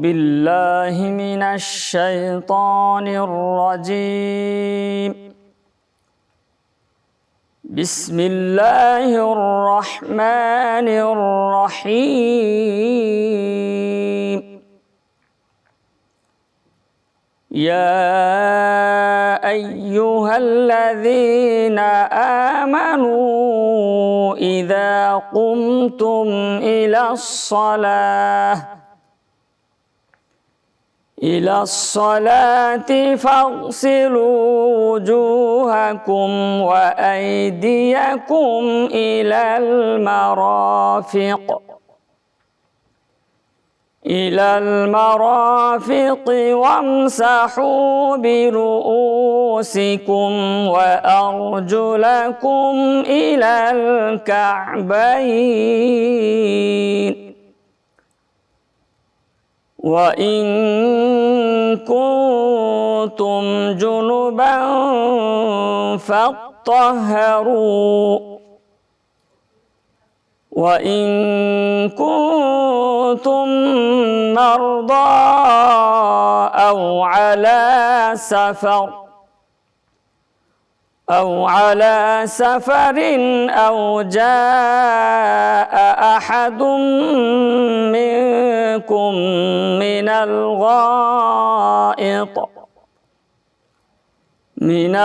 بالله من الشيطان الرجيم. بسم الله الرحمن الرحيم. يا أيها الذين آمنوا إذا قمتم إلى الصلاة فاغسلوا وجوهكم وأيديكم إلى المرافق وامسحوا برؤوسكم وأرجلكم إلى الكعبين، وإن كنتم جنبا فاطهروا، وإن كنتم مرضى أو على سفر أو جاء أحد منكم من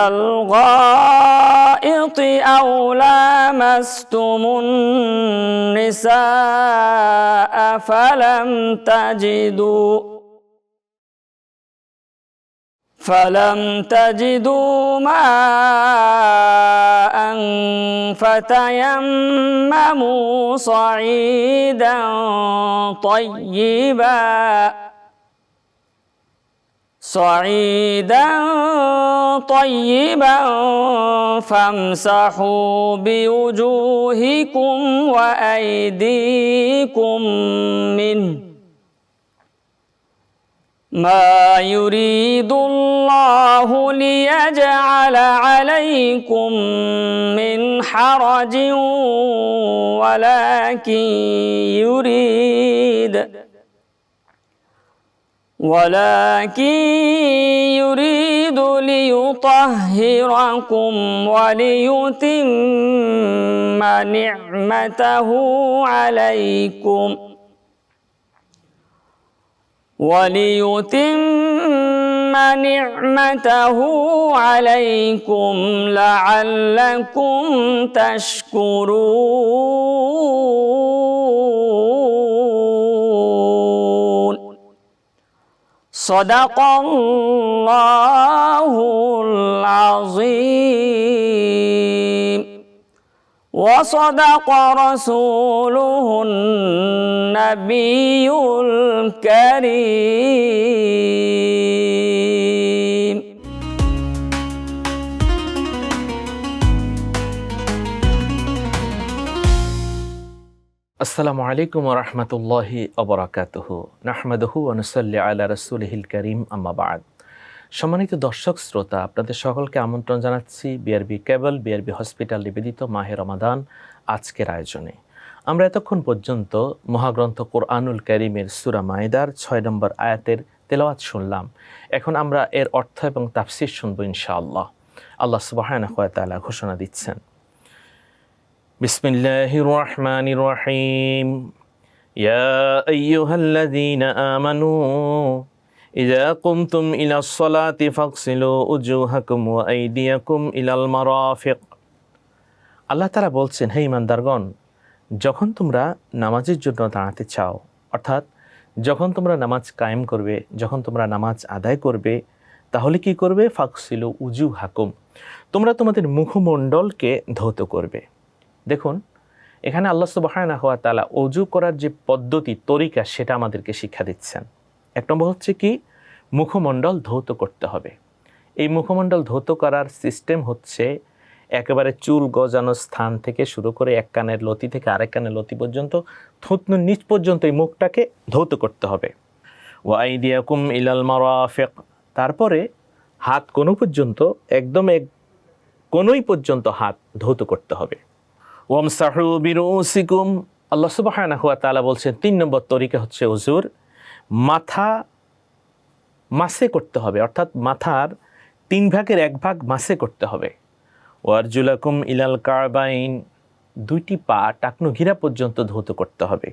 الغائط أو لامستم النساء فلم تجدوا ماء فتيمموا صعيدا طيبا فامسحوا بوجوهكم وأيديكم منه، ما يريد الله ليجعل عليكم من حرج ولكن يريد ليطهركم وليتم نعمته عليكم لعلكم تشكرون. صدق الله العظيم وصدق رسوله النبي الكريم. আসসালামু আলাইকুম ওয়া রাহমাতুল্লাহি ওয়া বারাকাতুহু। নাহমাদুহু ওয়া নুসাল্লি আলা রাসূলিহিল কারীম, আম্মা বা'দ। সম্মানিত দর্শক শ্রোতা, আপনাদের সকলকে আমন্ত্রণ জানাচ্ছি বিআরবি কেবল, বিআরবি হসপিটাল নিবেদিত মাহে রমাদান আজকের আয়োজনে। আমরা এতক্ষণ পর্যন্ত মহাগ্রন্থ কোরআনুল কারীমের সূরা মায়েদার 6 নম্বর আয়াতের তেলাওয়াত শুনলাম। এখন আমরা এর অর্থ এবং তাফসীর শুনব ইনশাআল্লাহ। আল্লাহ সুবহানাহু ওয়া তাআলা ঘোষণা দিচ্ছেন, বিসমিল্লাহির রহমানির রহিম। ইয়া আইয়ুহাল্লাযীনা আমানু ইযা কুমতুম ইলাস সালাতি ফাগসিলু উজুহাকুম ওয়া আইদিয়াকুম ইলাল মারাফিক। আল্লাহ তাআলা বলছেন, হে ঈমানদারগণ, যখন তোমরা নামাজের জন্য দাঁড়াতে চাও, অর্থাৎ যখন তোমরা নামাজ কায়েম করবে, যখন তোমরা নামাজ আদায় করবে, তাহলে কি করবে? ফাগসিলু উজুহাকুম, তোমরা তোমাদের মুখমণ্ডলকে ধৌত করবে। দেখুন, এখানে আল্লাহ সুবহানাহু ওয়া তাআলা ওযু করার যে পদ্ধতি, তরিকা, সেটা আমাদেরকে শিক্ষা দিচ্ছেন। এক নম্বর হচ্ছে কি? মুখমণ্ডল ধৌত করতে হবে। এই মুখমণ্ডল ধৌত করার সিস্টেম হচ্ছে একেবারে চুল গজানো স্থান থেকে শুরু করে এক কানের লতি থেকে আরেক কানের লতি পর্যন্ত, থুতনির নিচ পর্যন্ত এই মুখটাকে ধৌত করতে হবে। ওয়া আইদিয়াকুম ইলাল মারাফিক, তারপরে হাত কোণ পর্যন্ত, একদম এক কোণই পর্যন্ত হাত ধৌত করতে হবে। ওয়ামসাহু বিরুসিকুম, আল্লাহ সুবহানাহু ওয়া তাআলা বলছেন 3 নম্বর তরিকা হচ্ছে ওযুর, মাথা মাসে করতে হবে, অর্থাৎ মাথার 3 ভাগের 1 ভাগ মাসে করতে হবে। ওয়ারজুলাকুম ইলাল কাবাইন, 2টি পা টাকনু ঘিরা পর্যন্ত ধৌত করতে হবে।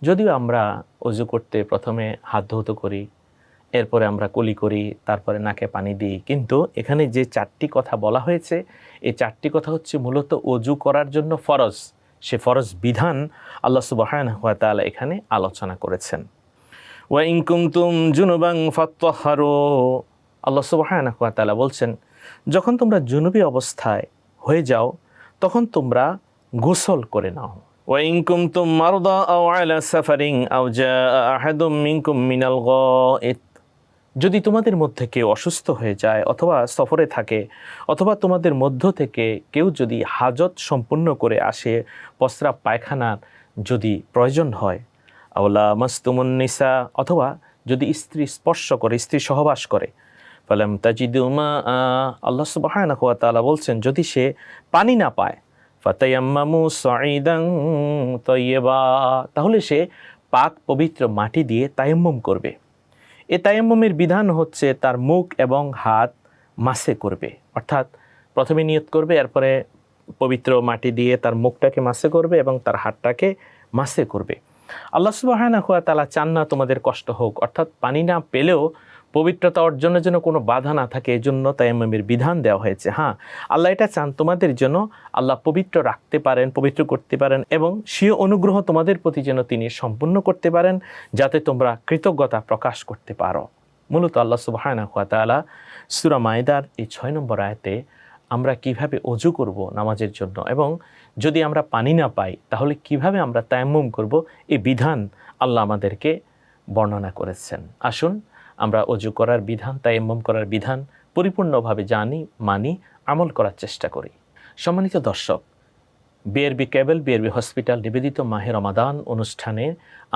যদিও আমরা অজু করতে প্রথমে হাত ধৌত করি, এরপরে আমরা কুলি করি, তারপরে নাকে পানি দিই, কিন্তু এখানে যে 4টি কথা বলা হয়েছে এই 4টি কথা হচ্ছে মূলত অজু করার জন্য ফরজ। সে ফরজ বিধান আল্লাহ সুবহানাহু ওয়া তাআলা এখানে আলোচনা করেছেন। ওয়া ইন কুনতুম জুনুবান ফাত্তাহহারু, আল্লাহ সুবহানাহু ওয়া তাআলা বলছেন যখন তোমরা জুনুবি অবস্থায় হয়ে যাও তখন তোমরা গোসল করে নাও। ওয়া ইন কুনতুম মারদা আও আলা সাফারিন আও জাআ আহাদুম মিনকুম মিনাল গায়িত, যদি তোমাদের মধ্যে কেউ অসুস্থ হয়ে যায় অথবা সফরে থাকে অথবা তোমাদের মধ্য থেকে কেউ যদি হাজত সম্পূর্ণ করে আসে, প্রস্রাব পায়খানার যদি প্রয়োজন হয়, আওলা মাসতুমুন নিসা, অথবা যদি স্ত্রী স্পর্শ করে, স্ত্রী সহবাস করে, ফালাম তাজিদু মা, আল্লাহ সুবহানাহু ওয়া তাআলা বলছেন যদি সে পানি না পায়, ফাতায়াম্মামু সাঈদান তাইয়্যিবা, তাহলে সে পাক পবিত্র মাটি দিয়ে তায়াম্মুম করবে। এই তায়াম্মুমের বিধান হচ্ছে তার মুখ এবং হাত মাসে করবে, অর্থাৎ প্রথমে নিয়ত করবে, এরপরে পবিত্র মাটি দিয়ে তার মুখটাকে মাসে করবে এবং তার হাতটাকে মাসে করবে। আল্লাহ সুবহানাহু ওয়া তাআলা চান না তোমাদের কষ্ট হোক, অর্থাৎ পানি না পেলেও পবিত্রতা অর্জনের জন্য কোনো বাধা না থাকে, এজন্য তায়াম্মুমের বিধান দেওয়া হয়েছে। হ্যাঁ, আল্লাহ এটা চান তোমাদের জন্য আল্লাহ পবিত্র রাখতে পারেন, পবিত্র করতে পারেন এবং স্বীয় অনুগ্রহ তোমাদের প্রতি যেন তিনি সম্পূর্ণ করতে পারেন, যাতে তোমরা কৃতজ্ঞতা প্রকাশ করতে পারো। মূলত আল্লাহ সুবহানাহু ওয়া তাআলা সূরা মায়েদার এই 6 নম্বর আয়াতে আমরা কিভাবে অজু করব নামাজের জন্য এবং যদি আমরা পানি না পাই তাহলে কিভাবে আমরা তায়াম্মুম করব, এই বিধান আল্লাহ আমাদেরকে বর্ণনা করেছেন। আসুন আমরা অজু করার বিধান, তায়াম্মুম করার বিধান পরিপূর্ণভাবে জানি, মানি, আমল করার চেষ্টা করি। সম্মানিত দর্শক, বিআরবি কেবল, বিআরবি হসপিটাল নিবেদিত মাহে রমাদান অনুষ্ঠানে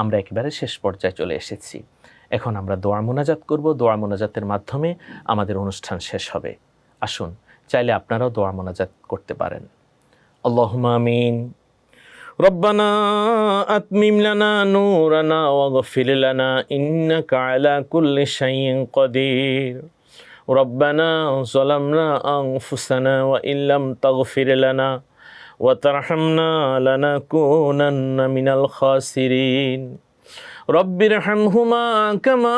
আমরা একেবারে শেষ পর্যায়ে চলে এসেছি। এখন আমরা দোয়া মোনাজাত করব, দোয়া মোনাজাতের মাধ্যমে আমাদের অনুষ্ঠান শেষ হবে। আসুন, চাইলে আপনারাও দোয়া মোনাজাত করতে পারেন। আল্লাহুম্মা আমিন। রব্বানা আতমিম লানা নূরানা ওয়াগফির লানা ইন্নাকা আলা কুল্লি শাইইন কাদির। রব্বানা যালামনা আনফুসানা ওয়া ইল্লাম তাগফির লানা ওয়া তারহামনা লানাকুনান্না মিনাল খাসিরিন। রব্বিরহামহুমা কামা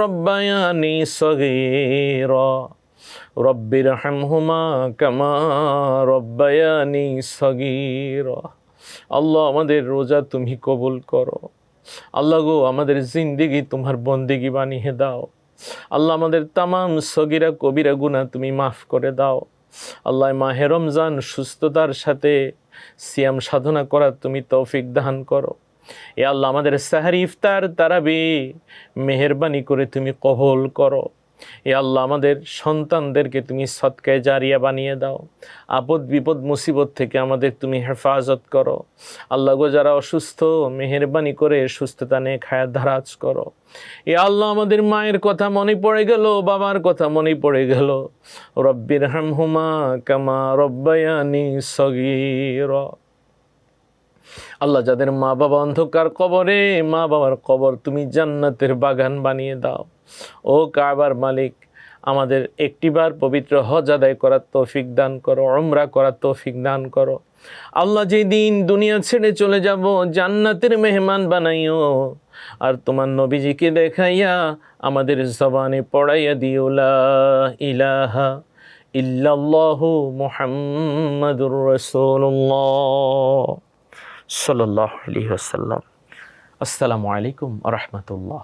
রব্বায়ানি সগীরা। রব্বিরহামহুমা কামা রব্বায়ানি সগীরা। আল্লাহ, আমাদের রোজা তুমি কবুল করো। আল্লাহ গো, আমাদের জিন্দেগি তোমার বন্দেগি বানিয়ে দাও। আল্লাহ, আমাদের তামাম সগীরা কবিরা গুনাহ তুমি মাফ করে দাও। আল্লাহ, মাহে রমজান সুস্থতার সাথে সিয়াম সাধনা করার তুমি তৌফিক দান করো। এ আল্লাহ, আমাদের সাহরি, ইফতার, তারাবি মেহেরবানি করে তুমি কবুল করো। এ আল্লাহ, আমাদের সন্তানদেরকে তুমি সদকায়ে জারিয়া বানিয়ে দাও। আপদ বিপদ মুসিবত থেকে আমাদের তুমি হেফাজত করো। আল্লাহ গো, যারা অসুস্থ মেহেরবানি করে সুস্থতা নিয়ে খায়াত ধারাজ করো। এ আল্লাহ, আমাদের মায়ের কথা মনে পড়ে গেল, বাবার কথা মনে পড়ে গেল। রব্বিরহামহুমা কামা রব্বায়ানি সগীরা। আল্লাহ, যাদের মা বাবা অন্ধকার কবরে, মা বাবার কবর তুমি জান্নাতের বাগান বানিয়ে দাও। ও কাবার মালিক, আমাদের একটিবার পবিত্র হজ আদায় করার তৌফিক দান করো, উমরা করার তৌফিক দান করো। আল্লাহ, যেই দিন দুনিয়া ছেড়ে চলে যাব জান্নাতের মেহমান বানাইও, আর তোমার নবীজিকে দেখাইয়া আমাদের জবানে পড়াইয়া দিও লা ইলাহা ইল্লাল্লাহু মুহাম্মাদুর রাসূলুল্লাহ সাল্লাল্লাহু আলাইহি ওয়াসাল্লাম। আসসালামু আলাইকুম ওয়া রাহমাতুল্লাহ।